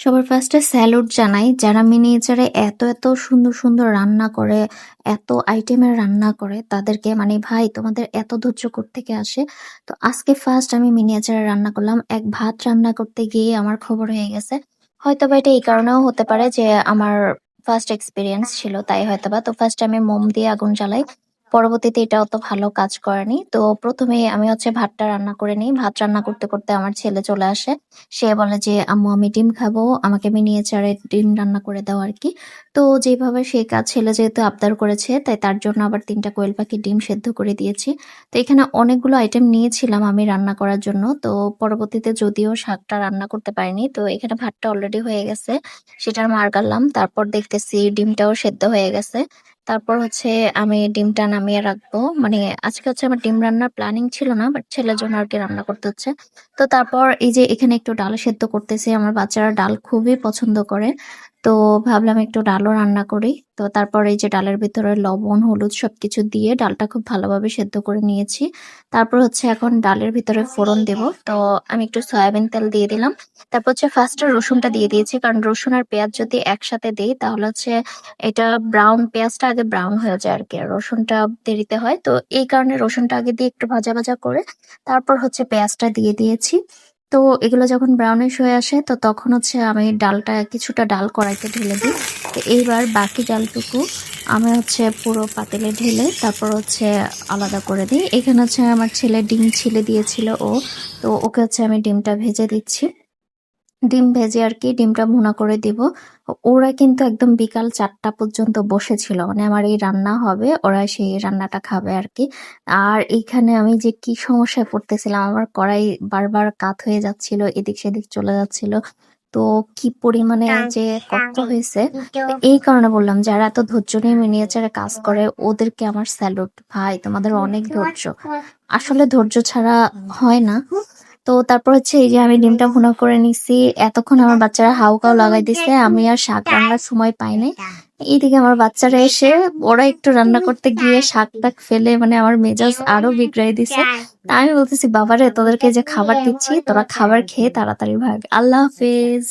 সবার ফার্স্টে স্যালুট জানাই যারা মিনিয়েচারে এত সুন্দর সুন্দর রান্না করে, এত আইটেমের রান্না করে তাদেরকে। মানে ভাই তোমাদের এত ধৈর্য কোত্থেকে আসে? তো আজকে ফার্স্ট আমি মিনিয়েচারে রান্না করলাম। এক ভাত রান্না করতে গিয়ে আমার খবর হয়ে গেছে। হয়তোবা এটা এই কারণেও হতে পারে যে আমার ফার্স্ট এক্সপেরিয়েন্স ছিল তাই হয়তোবা। তো ফার্স্ট আমি মোম দিয়ে আগুন জ্বালাই। পরবর্তীতে এটা অত ভালো কাজ করেনি। তো ১ম এই আমি হচ্ছে ভাতটা রান্না করে নিই। ভাত রান্না করতে আমার ছেলে চলে আসে। সে বলে যে, "আম্মু আমি ডিম খাবো। আমাকে মিনিয়েচারে ডিম রান্না করে দাও আরকি।" তো যেভাবে সে কাজ ছেলে যেহেতু আবদার করেছে, তাই তার জন্য আবার ৩ টা কোয়েল পাখির ডিম সেদ্ধ করে দিয়েছি। তো এখানে অনেকগুলো আইটেম নিয়েছিলাম আমি রান্না করার জন্য। তো পরবর্তীতে যদিও শাকটা রান্না করতে পারিনি। তো এখানে ভাতটা অলরেডি হয়ে গেছে। সেটার মার গাড়লাম। তারপর দেখতেছি ডিমটাও সেদ্ধ হয়ে গেছে। তারপর হচ্ছে আমি ডিমটা নামিয়ে রাখবো। মানে আজকে হচ্ছে আমার ডিম রান্নার প্ল্যানিং ছিল না। বাট ছেলের জন্য আরকি রান্না করতে হচ্ছে। তো তারপর এই যে এখানে একটু ডাল সেদ্ধ করতেছি। আমার বাচ্চারা ডাল খুবই পছন্দ করে। তো ভাবলাম একটু ডালও রান্না করি। তো তারপর এই যে ডালের ভিতরে লবণ, হলুদ সবকিছু দিয়ে ডালটা খুব ভালোভাবে সেদ্ধ করে নিয়েছি। তারপর হচ্ছে এখন ডালের ভিতরে ফোড়ন দেব। তো আমি একটু সয়াবিন তেল দিয়ে দিলাম। তারপর হচ্ছে ফার্স্টে রসুনটা দিয়ে দিয়েছি। কারণ রসুন আর পেঁয়াজ যদি একসাথে দেই তাহলে হচ্ছে এটা পেঁয়াজটা আগে ব্রাউন হয়ে যায় আরকি। আর রসুনটা দেরিতে হয়। তো এই কারণে রসুনটা আগে দিয়ে একটু ভাজা করে তারপর হচ্ছে পেঁয়াজটা দিয়ে দিয়েছি। তো এগুলো যখন ব্রাউনিশ হয়ে আসে তো তখন হচ্ছে আমি কিছুটা ডাল কড়াইতে ঢেলে দিই। তো এইবার বাকি ডালটুকু আমি হচ্ছে পুরো পাতিলে ঢেলে তারপর হচ্ছে আলাদা করে দিই। এখানে হচ্ছে আমার ছেলে ডিম ছিলে দিয়েছিল ও। তো ওকে হচ্ছে আমি ডিমটা ভেজে দিচ্ছি। ডিম ভেজে আরকি ডিমটা ভুনা করে দিব। ওরা কিন্তু একদম বিকাল ৪টা পর্যন্ত বসেছিল। মানে আমার এই রান্না হবে, ওরা সেই রান্নাটা খাবে আরকি। আর এইখানে আমি যে কি সমস্যায় পড়তেছিলাম, আমার কড়াই বারবার কাত হয়ে যাচ্ছিল, এদিক সেদিক চলে যাচ্ছিল। তো কি পরিমাণে যে কষ্ট হয়েছে, তো এই কারণে বললাম যারা এত ধৈর্য নিয়ে মিনিয়েচারে কাজ করে ওদেরকে আমার স্যালুট। ভাই তোমাদের অনেক ধৈর্য। আসলে ধৈর্য ছাড়া হয় না। তো তারপর হচ্ছে এই যে আমি ডিমটা ভুনা করে নিছি। এতক্ষণ আমার বাচ্চারা হাউকাউ লাগাই দিছে। আমি আর শাক রান্নার সময় পাই নাই। এইদিকে আমার বাচ্চারা এসে ওরা একটু রান্না করতে গিয়ে শাক-টাক ফেলে মানে আমার মেজাজ আরো বিগড়াই দিছে। তা আমি বলতেছি, "বাবারে তোদেরকে যে খাবার দিচ্ছি, তোরা খাবার খেয়ে তাড়াতাড়ি ভাগ।" আল্লাহ হাফেজ।